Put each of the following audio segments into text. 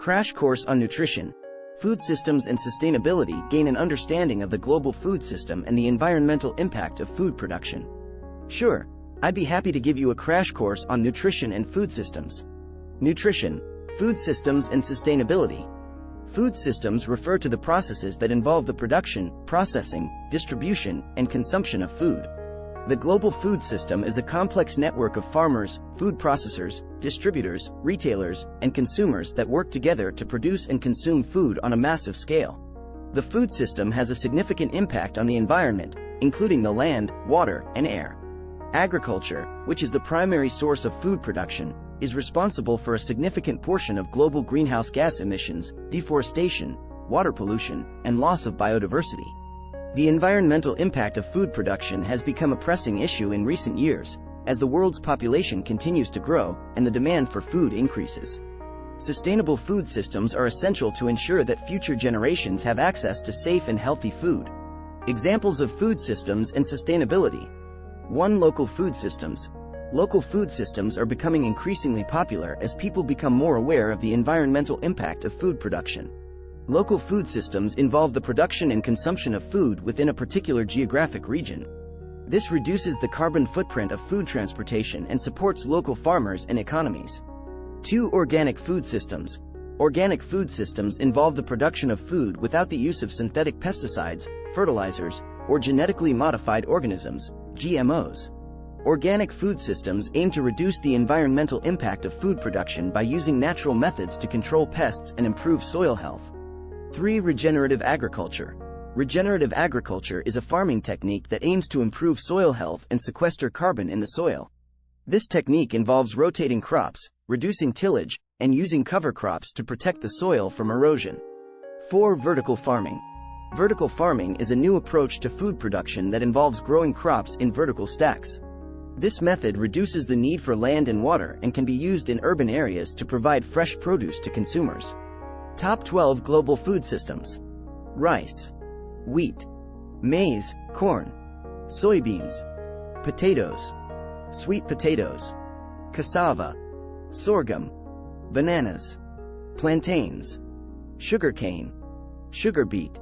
Crash course on nutrition. Food systems and sustainability. Gain an understanding of the global food system and the environmental impact of food production. Sure, I'd be happy to give you a crash course on nutrition and food systems. Nutrition, food systems and sustainability. Food systems refer to the processes that involve the production, processing, distribution, and consumption of food. The global food system is a complex network of farmers, food processors, distributors, retailers, and consumers that work together to produce and consume food on a massive scale. The food system has a significant impact on the environment, including the land, water, and air. Agriculture, which is the primary source of food production, is responsible for a significant portion of global greenhouse gas emissions, deforestation, water pollution, and loss of biodiversity. The environmental impact of food production has become a pressing issue in recent years, as the world's population continues to grow and the demand for food increases. Sustainable food systems are essential to ensure that future generations have access to safe and healthy food. Examples of food systems and sustainability. 1. Local food systems. Local food systems are becoming increasingly popular as people become more aware of the environmental impact of food production. Local food systems involve the production and consumption of food within a particular geographic region. This reduces the carbon footprint of food transportation and supports local farmers and economies. 2. Organic food systems. Organic food systems involve the production of food without the use of synthetic pesticides, fertilizers, or genetically modified organisms, GMOs. Organic food systems aim to reduce the environmental impact of food production by using natural methods to control pests and improve soil health. 3. Regenerative agriculture. Regenerative agriculture is a farming technique that aims to improve soil health and sequester carbon in the soil. This technique involves rotating crops, reducing tillage, and using cover crops to protect the soil from erosion. 4. Vertical farming. Vertical farming is a new approach to food production that involves growing crops in vertical stacks. This method reduces the need for land and water and can be used in urban areas to provide fresh produce to consumers. Top 12 global food systems. Rice, wheat, maize, corn, soybeans, potatoes, sweet potatoes, cassava, sorghum, bananas, plantains, sugarcane, sugar beet.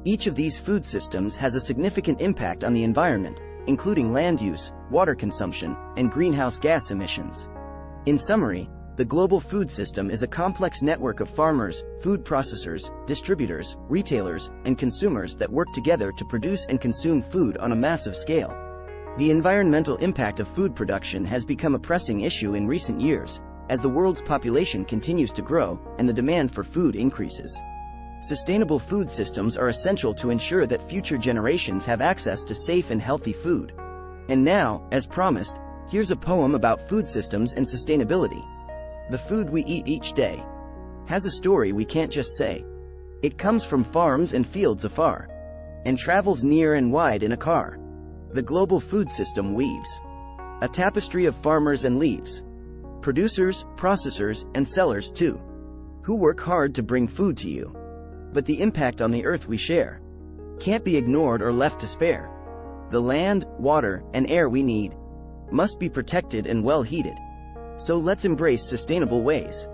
Each of these food systems has a significant impact on the environment, including land use, water consumption, and greenhouse gas emissions. In summary, the global food system is a complex network of farmers, food processors, distributors, retailers, and consumers that work together to produce and consume food on a massive scale. The environmental impact of food production has become a pressing issue in recent years, as the world's population continues to grow and the demand for food increases. Sustainable food systems are essential to ensure that future generations have access to safe and healthy food. And now, as promised, here's a poem about food systems and sustainability. The food we eat each day has a story we can't just say. It comes from farms and fields afar, and travels near and wide in a car. The global food system weaves a tapestry of farmers and leaves, producers, processors, and sellers too, who work hard to bring food to you. But the impact on the earth we share can't be ignored or left to spare. The land, water, and air we need must be protected and well heated. So let's embrace sustainable ways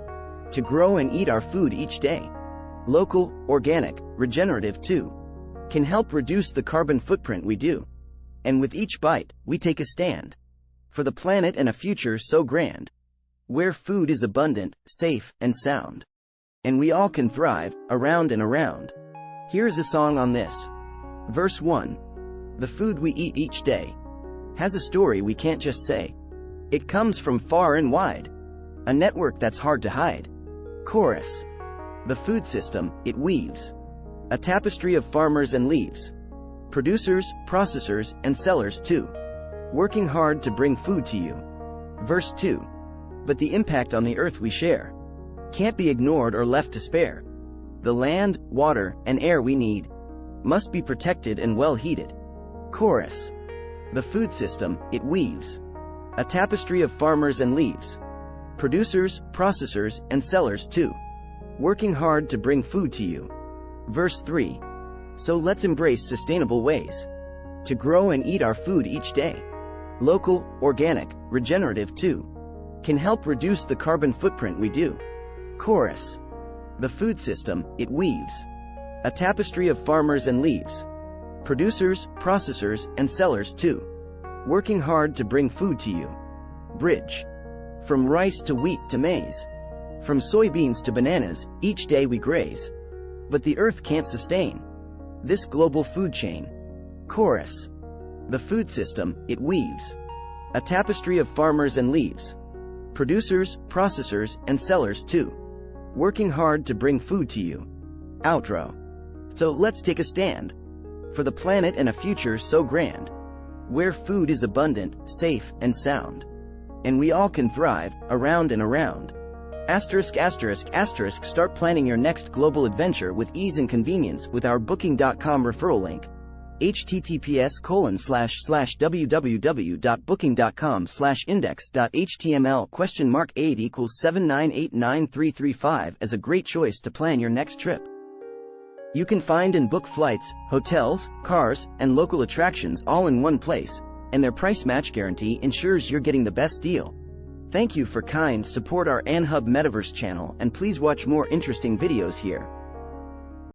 to grow and eat our food each day. Local, organic, regenerative too, can help reduce the carbon footprint we do. And with each bite, we take a stand for the planet and a future so grand, where food is abundant, safe, and sound, and we all can thrive, around and around. Here's a song on this. Verse 1. The food we eat each day has a story we can't just say. It comes from far and wide, a network that's hard to hide. Chorus. The food system, it weaves a tapestry of farmers and leaves, producers, processors, and sellers too, working hard to bring food to you. Verse 2. But the impact on the earth we share can't be ignored or left to spare. The land, water, and air we need must be protected and well heated. Chorus. The food system, it weaves a tapestry of farmers and leaves, producers, processors, and sellers too, working hard to bring food to you. Verse 3. So let's embrace sustainable ways to grow and eat our food each day. Local, organic, regenerative too, can help reduce the carbon footprint we do. Chorus. The food system, it weaves. A tapestry of farmers and leaves. Producers, processors, and sellers too. Working hard to bring food to you. Bridge. From rice to wheat to maize. From soybeans to bananas, each day we graze. But the earth can't sustain this global food chain. Chorus. The food system, it weaves. A tapestry of farmers and leaves. Producers, processors, and sellers too. Working hard to bring food to you. Outro. So let's take a stand for the planet and a future so grand, where food is abundant, safe, and sound, and we all can thrive, around and around. *****. Start planning your next global adventure with ease and convenience with our Booking.com referral link. https://www.booking.com/index.html $8 = 79893335 as a great choice to plan your next trip. You can find and book flights, hotels, cars, and local attractions all in one place, and their price match guarantee ensures you're getting the best deal. Thank you for kind support our AnHub Metaverse channel, and please watch more interesting videos here.